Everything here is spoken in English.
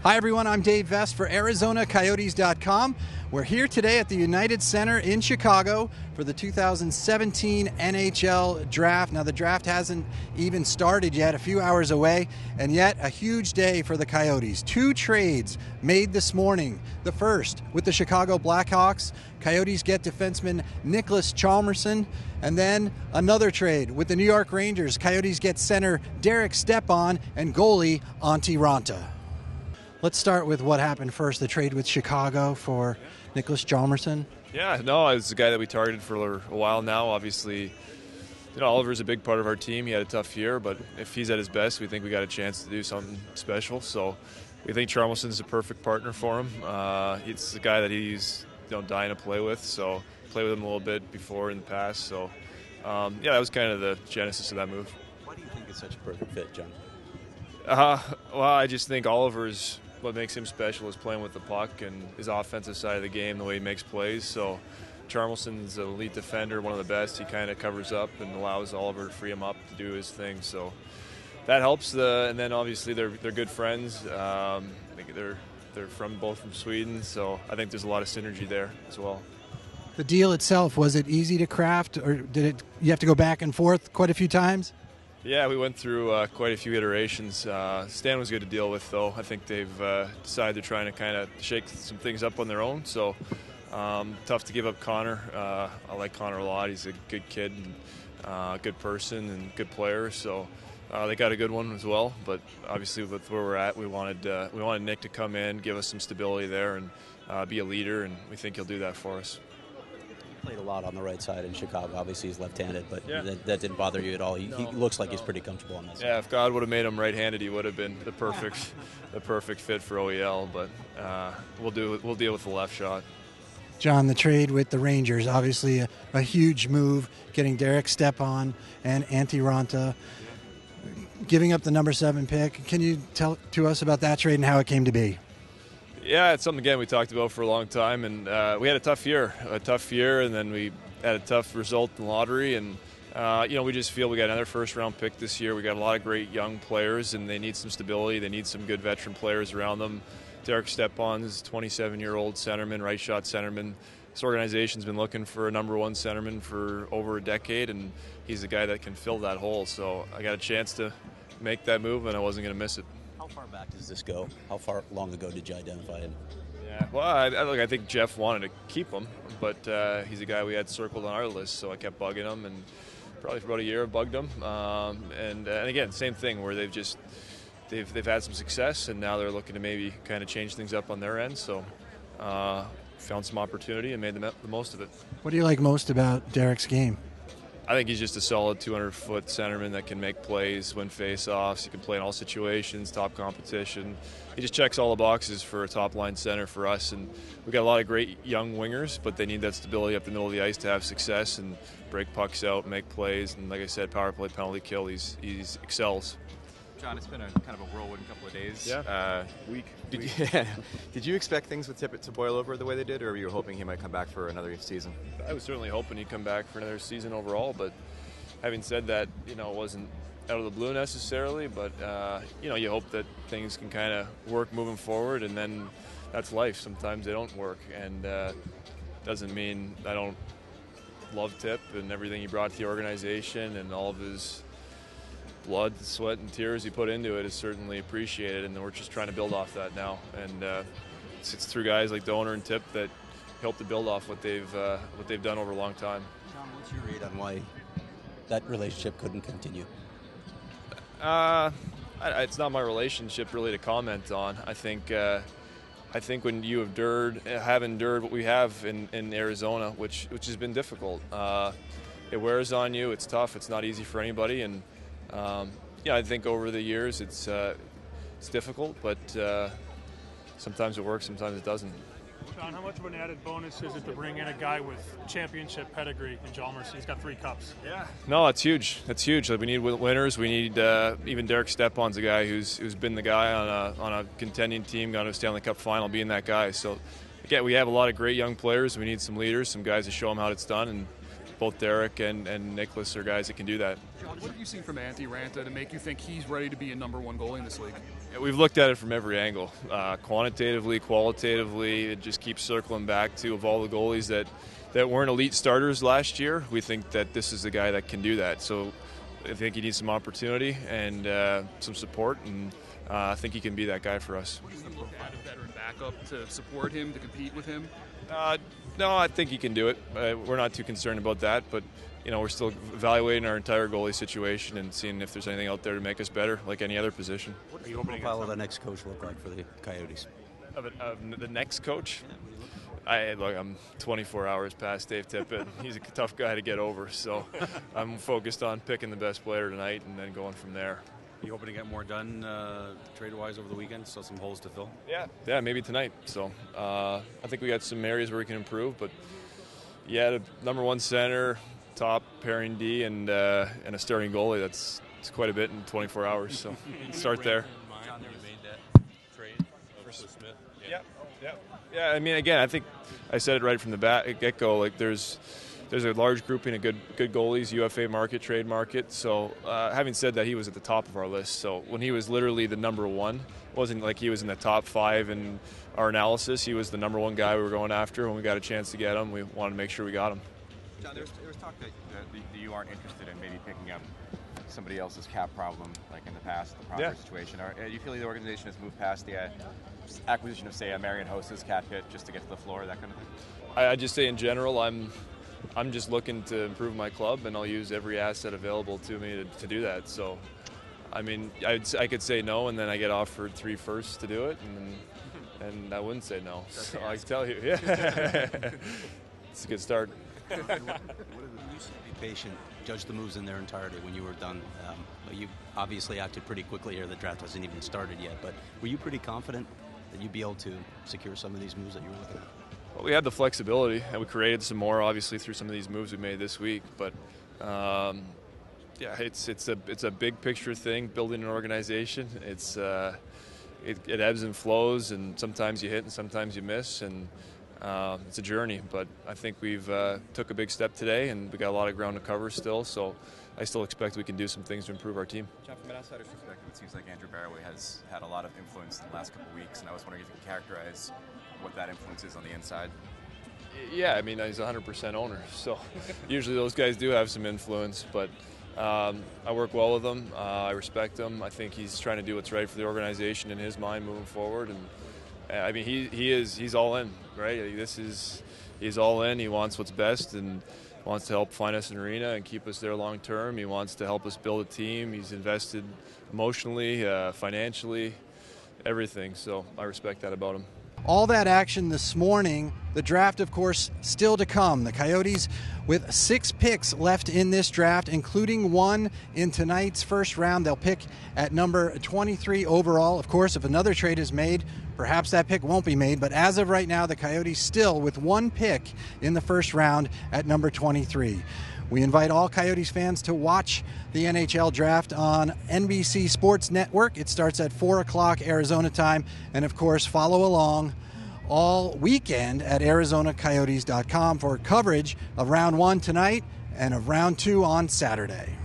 Hi everyone, I'm Dave Vest for ArizonaCoyotes.com. We're here today at the United Center in Chicago for the 2017 NHL Draft. Now the draft hasn't even started yet, a few hours away, and yet a huge day for the Coyotes. Two trades made this morning. The first with the Chicago Blackhawks. Coyotes get defenseman Niklas Chalmerson, and then another trade with the New York Rangers. Coyotes get center Derek Stepan and goalie Antti Raanta. Let's start with what happened first, the trade with Chicago for Niklas Chalmerson. Yeah, no, it's a guy that we targeted for a while now. Obviously, Oliver's a big part of our team. He had a tough year, but if he's at his best, we think we got a chance to do something special. So we think Chalmerson's a perfect partner for him. It's a guy that he's dying to play with, so played with him a little bit before in the past. So, that was kind of the genesis of that move. Why do you think it's such a perfect fit, John? Well, I just think Oliver's what makes him special is playing with the puck and his offensive side of the game, the way he makes plays. So Chalmerson's an elite defender, one of the best. He kind of covers up and allows Oliver to free him up to do his thing. So that helps. And then obviously they're good friends. They're both from Sweden, so I think there's a lot of synergy there as well. The deal itself, was it easy to craft, or you have to go back and forth quite a few times? Yeah, we went through quite a few iterations. Stan was good to deal with, though. I think they've decided they're trying to kind of shake some things up on their own. So tough to give up Connor. I like Connor a lot. He's a good kid, and, good person, and good player. So they got a good one as well. But obviously, with where we're at, we wanted Nick to come in, give us some stability there, and be a leader. And we think he'll do that for us. Played a lot on the right side in Chicago. Obviously, he's left-handed, but yeah. that didn't bother you at all. He looks like he's pretty comfortable on this. Yeah, if God would have made him right-handed, he would have been the perfect fit for OEL. But we'll deal with the left shot. John, the trade with the Rangers, obviously a huge move, getting Derek Stepan and Antti Raanta, giving up the number 7 pick. Can you tell to us about that trade and how it came to be? Yeah, it's something, again, we talked about for a long time, and we had a tough year, and then we had a tough result in the lottery, and, we just feel we got another first-round pick this year. We got a lot of great young players, and they need some stability. They need some good veteran players around them. Derek Stepan's 27-year-old centerman, right-shot centerman. This organization's been looking for a number 1 centerman for over a decade, and he's a guy that can fill that hole. So I got a chance to make that move, and I wasn't going to miss it. How far back does this go? How far long ago did you identify him? Yeah, well, I think Jeff wanted to keep him, but he's a guy we had circled on our list, so I kept bugging him, and probably for about a year I bugged him. And again, same thing where they've had some success, and now they're looking to maybe kind of change things up on their end. So found some opportunity and made the most of it. What do you like most about Derek's game? I think he's just a solid 200-foot centerman that can make plays, win face-offs. He can play in all situations, top competition. He just checks all the boxes for a top-line center for us. And we've got a lot of great young wingers, but they need that stability up the middle of the ice to have success and break pucks out, make plays. And like I said, power play, penalty kill, he excels. John, it's been a kind of a whirlwind couple of days. Yeah. Week. Did you expect things with Tippett to boil over the way they did, or were you hoping he might come back for another season? I was certainly hoping he'd come back for another season overall, but having said that, it wasn't out of the blue necessarily, but, you hope that things can kind of work moving forward, and then that's life. Sometimes they don't work, and doesn't mean I don't love Tip and everything he brought to the organization, and all of his blood, sweat, and tears he put into it is certainly appreciated, and we're just trying to build off that now. And it's through guys like the owner and Tip that help to build off what they've done over a long time. John, what's your read on why that relationship couldn't continue? It's not my relationship really to comment on. I think when you have endured what we have in Arizona, which has been difficult, it wears on you. It's tough. It's not easy for anybody, and I think over the years it's difficult, but sometimes it works, sometimes it doesn't. John, how much of an added bonus is it to bring in a guy with championship pedigree in Chalmers? He's got 3 cups. Yeah. No, that's huge. That's huge. We need winners. We need even Derek Stepan's a guy who's been the guy on a contending team, got to a Stanley Cup final, being that guy. So again, we have a lot of great young players. We need some leaders, some guys to show them how it's done, and both Derek and Nicholas are guys that can do that. John, what have you seen from Antti Ranta to make you think he's ready to be a number one goalie in this league? Yeah, we've looked at it from every angle, quantitatively, qualitatively. It just keeps circling back to, of all the goalies that weren't elite starters last year, we think that this is the guy that can do that. So I think he needs some opportunity and some support, and I think he can be that guy for us. What do you look at a veteran backup to support him, to compete with him? No, I think he can do it. We're not too concerned about that, but we're still evaluating our entire goalie situation and seeing if there's anything out there to make us better, like any other position. What does the profile of the next coach look like for the Coyotes? Of the next coach? I'm 24 hours past Dave Tippett. He's a tough guy to get over, so I'm focused on picking the best player tonight and then going from there. You hoping to get more done trade-wise over the weekend, so some holes to fill? Yeah, maybe tonight. So I think we got some areas where we can improve, but the number one center, top pairing D, and a starting goalie, it's quite a bit in 24 hours, so start there. John, you made that trade versus Smith? Yeah, I mean, again, I think I said it right from the get-go. Like, there's a large grouping of good goalies, UFA market, trade market. So having said that, he was at the top of our list. So when he was literally the number one, it wasn't like he was in the top 5 in our analysis. He was the number one guy we were going after. When we got a chance to get him, we wanted to make sure we got him. John, there was talk that you aren't interested in maybe picking up somebody else's cap problem, like in the past, the Pronger situation. Do you feel the organization has moved past the acquisition of, say, a Marian Hossa's cap hit just to get to the floor, that kind of thing? I just say in general, I'm just looking to improve my club, and I'll use every asset available to me to do that. So, I mean, I could say no, and then I get offered 3 firsts to do it, and I wouldn't say no. So I can tell you, it's a good start. You used to be patient, judge the moves in their entirety when you were done. You obviously acted pretty quickly here. The draft hasn't even started yet, but were you pretty confident that you'd be able to secure some of these moves that you were looking at? Well, we had the flexibility, and we created some more, obviously, through some of these moves we made this week. But it's a big picture thing. Building an organization, it ebbs and flows, and sometimes you hit and sometimes you miss, and it's a journey. But I think we've took a big step today, and we got a lot of ground to cover still. So I still expect we can do some things to improve our team. John, from an outsider's perspective, it seems like Andrew Barroway has had a lot of influence in the last couple of weeks, and I was wondering if you can characterize what that influence is on the inside. Yeah, I mean, he's 100% owner, so usually those guys do have some influence, but I work well with him. I respect him. I think he's trying to do what's right for the organization in his mind moving forward, and I mean, he's all in, right? He's all in. He wants what's best and wants to help find us an arena and keep us there long term. He wants to help us build a team. He's invested emotionally, financially, everything, so I respect that about him. All that action this morning. The draft, of course, still to come. The Coyotes with 6 picks left in this draft, including 1 in tonight's first round. They'll pick at number 23 overall. Of course, if another trade is made, perhaps that pick won't be made. But as of right now, the Coyotes still with 1 pick in the first round at number 23. We invite all Coyotes fans to watch the NHL Draft on NBC Sports Network. It starts at 4 o'clock Arizona time. And, of course, follow along all weekend at ArizonaCoyotes.com for coverage of Round 1 tonight and of Round 2 on Saturday.